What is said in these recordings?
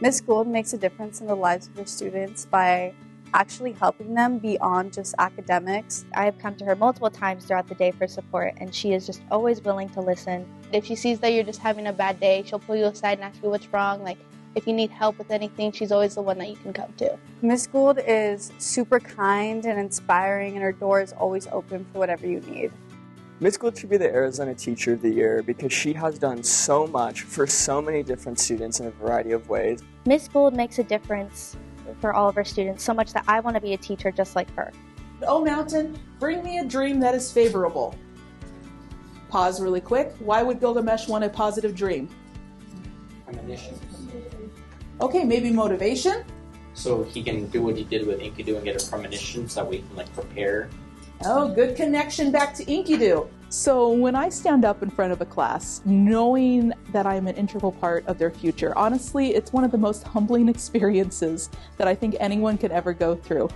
Miss Gould makes a difference in the lives of her students by actually helping them beyond just academics. I have come to her multiple times throughout the day for support, and she is just always willing to listen. If she sees that you're just having a bad day, she'll pull you aside and ask you what's wrong. Like, if you need help with anything, she's always the one that you can come to. Miss Gould is super kind and inspiring, and her door is always open for whatever you need. Miss Gould should be the Arizona Teacher of the Year because she has done so much for so many different students in a variety of ways. Miss Gould makes a difference for all of our students, so much that I want to be a teacher just like her. Oh, Mountain, bring me a dream that is favorable. Pause really quick. Why would Gilgamesh want a positive dream? Premonition. Okay, maybe motivation? So he can do what he did with Enkidu and get a premonition so that we can prepare. Oh, good connection back to Enkidu. So when I stand up in front of a class, knowing that I'm an integral part of their future, honestly, it's one of the most humbling experiences that I think anyone can ever go through.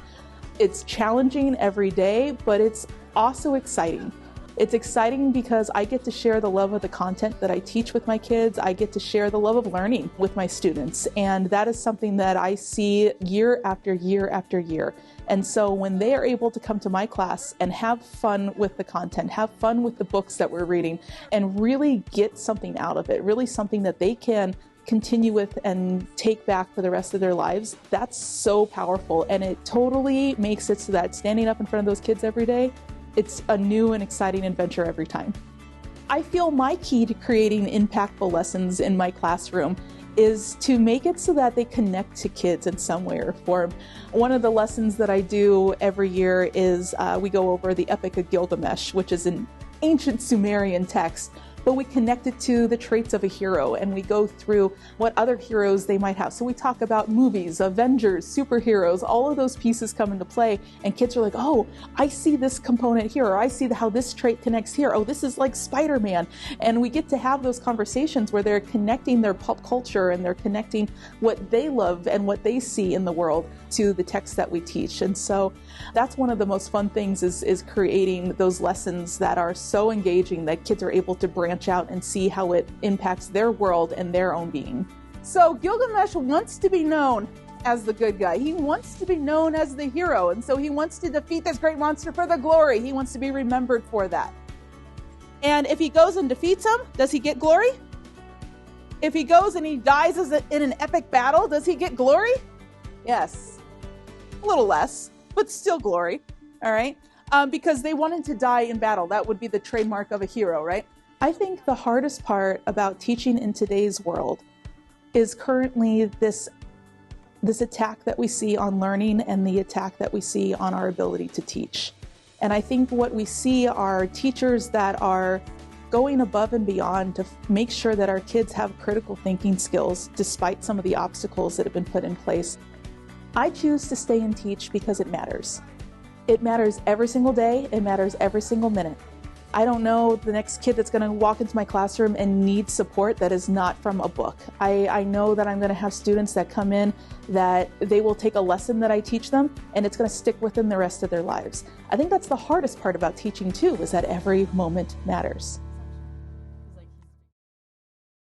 It's challenging every day, but it's also exciting. It's exciting because I get to share the love of the content that I teach with my kids. I get to share the love of learning with my students. And that is something that I see year after year after year. And so when they are able to come to my class and have fun with the content, have fun with the books that we're reading, and really get something out of it, really something that they can continue with and take back for the rest of their lives, that's so powerful. And it totally makes it so that standing up in front of those kids every day, it's a new and exciting adventure every time. I feel my key to creating impactful lessons in my classroom is to make it so that they connect to kids in some way or form. One of the lessons that I do every year is we go over the Epic of Gilgamesh, which is an ancient Sumerian text, but we connect it to the traits of a hero, and we go through what other heroes they might have. So we talk about movies, Avengers, superheroes, all of those pieces come into play, and kids are like, oh, I see this component here, or I see how this trait connects here. Oh, this is like Spider-Man. And we get to have those conversations where they're connecting their pop culture and they're connecting what they love and what they see in the world to the text that we teach. And so that's one of the most fun things is creating those lessons that are so engaging that kids are able to branch out and see how it impacts their world and their own being. So Gilgamesh wants to be known as the good guy. He wants to be known as the hero, and so he wants to defeat this great monster for the glory. He wants to be remembered for that. And if he goes and defeats him, does he get glory? If he goes and he dies in an epic battle, does he get glory? Yes. A little less, but still glory. All right? Because they wanted to die in battle. That would be the trademark of a hero, right? I think the hardest part about teaching in today's world is currently this attack that we see on learning and the attack that we see on our ability to teach. And I think what we see are teachers that are going above and beyond to make sure that our kids have critical thinking skills despite some of the obstacles that have been put in place. I choose to stay and teach because it matters. It matters every single day. It matters every single minute. I don't know the next kid that's going to walk into my classroom and need support that is not from a book. I know that I'm going to have students that come in that they will take a lesson that I teach them and it's going to stick with them the rest of their lives. I think that's the hardest part about teaching too, is that every moment matters.